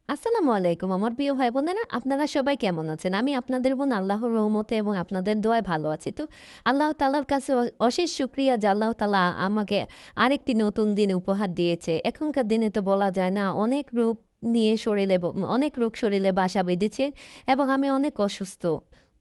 আসসালামু আলাইকুম আমার প্রিয় ভাই বোনেরা, আপনারা সবাই কেমন আছেন? আমি আপনাদের বোন আল্লাহর রহমতে এবং আপনাদের দোয়ায় ভালো আছি। তো আল্লাহ তাআলার কাছে অশেষ শুকরিয়া যে আল্লাহ তাআলা আমাকে আরেকটি নতুন দিন উপহার দিয়েছে। এখনকার দিনে তো বলা যায় না, অনেক রোগ নিয়ে অনেক রোগ শরীরে বাসা বেঁধেছে এবং আমি অনেক অসুস্থ।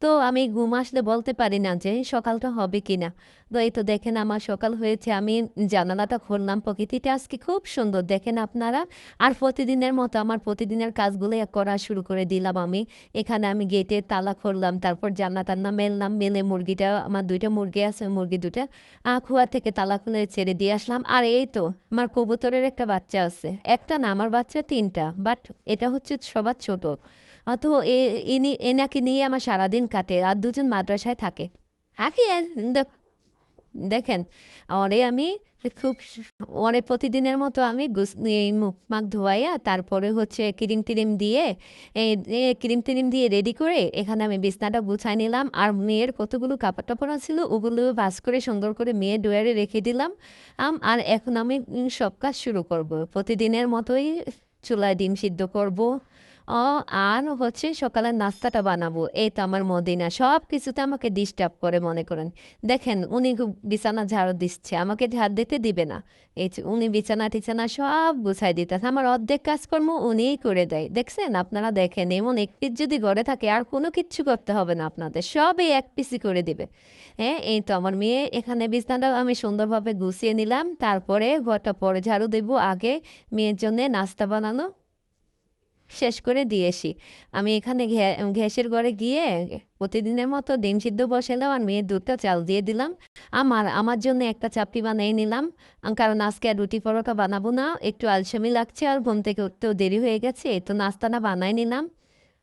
তো আমি ঘুম আসলে বলতে পারি না যে সকালটা হবে কিনা। তো এই তো দেখেন আমার সকাল হয়েছে, আমি জানালাটা খুললাম, প্রকৃতিটা আজকে খুব সুন্দর দেখেন আপনারা। আর প্রতিদিনের মতো আমার প্রতিদিনের কাজগুলো করা শুরু করে দিলাম আমি। এখানে আমি গেটে তালা খুললাম, তারপর জানলা-টান্না মেললাম, মেলে মুরগিটা আমার ২ টা মুরগি আছে, মুরগি ২ টা খোয়া থেকে তালা খুলে ছেড়ে দিয়ে আসলাম। আর এই তো আমার কবুতরের একটা বাচ্চা আছে। একটা না, আমার বাচ্চা ৩ টা। বাট এটা হচ্ছে সবার ছোট। তো এনাকে নিয়ে আমার সারাদিন কাটে। আর ২ জন মাদ্রাসায় থাকে। থাকি আর দেখেন, ওরে আমি খুব ওরে প্রতিদিনের মতো আমি এই মুখ-মাখ ধোয়াইয়া তারপরে হচ্ছে ক্রিম-টিরিম দিয়ে ক্রিম-টিরিম দিয়ে রেডি করে এখানে আমি বিছানাটা গুছায় নিলাম। আর মেয়ের কতগুলো কাপড়-টাপড় ছিল ওগুলো ভাঁজ করে সুন্দর করে মেয়ের ড্রয়ারে রেখে দিলাম। আর এখন আমি সব কাজ শুরু করব। প্রতিদিনের মতোই চুলায় ডিম সিদ্ধ করব। আর হচ্ছে সকালের নাস্তাটা বানাবো। এই তো আমার মদিনা। সবকিছুতে আমাকে ডিস্টার্ব করে মনে করেন। দেখেন উনি খুব বিছানা ঝাড়ু দিচ্ছে, আমাকে ঝাড় দিতে দিবে না। এই যে উনি বিছানা-টিছানা সব গুছায় দিতেছে। আমার অর্ধেক কাজকর্ম উনিই করে দেয়। দেখছেন? আপনারা দেখেন, এমন এক পিস যদি ঘরে থাকে আর কোনো কিচ্ছু করতে হবে না আপনাদের। সবই এক পিসই করে দিবে। হ্যাঁ? এই তো আমার মেয়ে এখানে বিছানাটা আমি সুন্দরভাবে গুছিয়ে নিলাম। তারপরে ঘরটা পরে ঝাড়ু দেব। আগে মেয়ের জন্যে নাস্তা বানানো শেষ করে দিয়েছি। আমি এখানে গ্যাসের ঘরে গিয়ে প্রতিদিনের মতো ডিম সিদ্ধ বসালাম আর মেয়ের দুধটা চাল দিয়ে দিলাম। আমার জন্য একটা চাপটি বানিয়ে নিলাম। কারণ আজকে আর রুটি পরোটা বানাবো না। একটু আলসেমি লাগছে আর ঘুম থেকে উঠতেও দেরি হয়ে গেছে। তো নাস্তাটা বানায় নিলাম।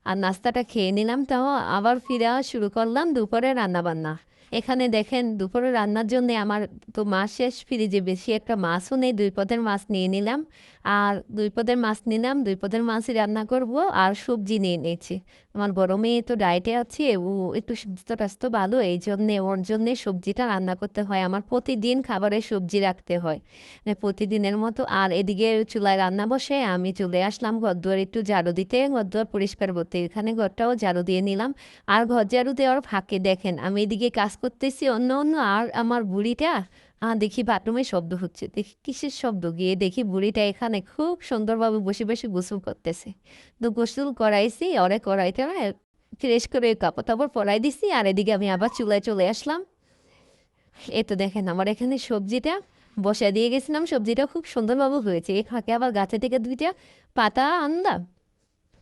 আর নাস্তাটা খেয়ে নিলাম। তাও আবার ফিরে শুরু করলাম দুপুরে রান্নাবান্না। এখানে দেখেন দুপুরে রান্নার জন্য আমার তো মাছ শেষ, ফ্রিজে বেশি একটা মাছও নেই, ২ পদের মাছ নিয়ে নিলাম। আর ২ পদের মাছ নিলাম, ২ পদের মাছই রান্না করব। আর সবজি নিয়ে নিয়েছি। আমার বড় মেয়ে তো ডায়েটে আছে, ও একটু স্বাস্থ্য-টাস্থ্য ভালো, এই জন্যে ওর জন্যে সবজিটা রান্না করতে হয়। আমার প্রতিদিন খাবারে সবজি রাখতে হয়। প্রতিদিনের মতো। আর এদিকে চুলায় রান্না বসে আমি চলে আসলাম ঘরদুয়ার একটু ঝাড়ু দিতে, ঘরদুয়ার পরিষ্কার করতে। এখানে ঘরটাও ঝাড়ু দিয়ে নিলাম। আর ঘর ঝাড়ু দেওয়ার ফাঁকে দেখেন আমি এদিকে কাজ করতেছি অন্য আর আমার বুড়িটা দেখি বাথরুমে শব্দ হচ্ছে। দেখি কিসের শব্দ, গিয়ে দেখি বুড়িটা এখানে খুব সুন্দরভাবে বসে বসে গোসল করতেছে। তো গোসল করাইছি, ওরে করাইতে ফ্রেশ করে কাপড়-টাপড় পরাই দিছি। আর এদিকে আমি আবার চুলায় চলে আসলাম। এই তো দেখেন আমার এখানে সবজিটা বসায় দিয়ে গেছিলাম, সবজিটা খুব সুন্দরভাবে হয়েছে। এই ফাঁকে আবার গাছে থেকে ২ টা পাতা আনলাম,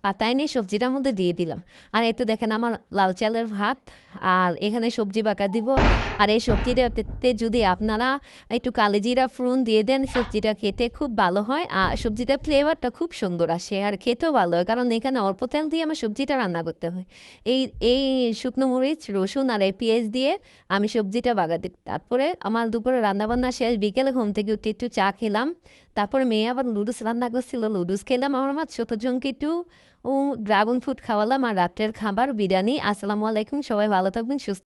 পাতায় নিয়ে সবজিটার মধ্যে দিয়ে দিলাম। আর এই তো দেখেন আমার লাল চালের ভাত। আর এখানে সবজি বাঁকা দিব। আর এই সবজিটাতে যদি আপনারা একটু কালিজিরা ফোড়ন দিয়ে দেন, সবজিটা খেতে খুব ভালো হয়। আর সবজিটার ফ্লেভারটা খুব সুন্দর আসে আর খেতেও ভালো হয়, কারণ এখানে অল্প তেল দিয়ে আমার সবজিটা রান্না করতে হয়। এই এই শুকনো মরিচ, রসুন আর এই পেঁয়াজ দিয়ে আমি সবজিটা বাগা দিই। তারপরে আমার দুপুরে রান্নাবান্না শেষ, বিকেলে ঘুম থেকে উঠে একটু চা খেলাম। তারপরে মেয়ে আবার লুডুস রান্না করছিল, লুডুস খেলাম। আমার মা ছোটজনকে একটু ড্রাগন ফ্রুট খাওয়ালাম। আর রাত্রের খাবার বিরিয়ানি। আসসালামু আলাইকুম, সবাই ভালো থাকবেন, সুস্থ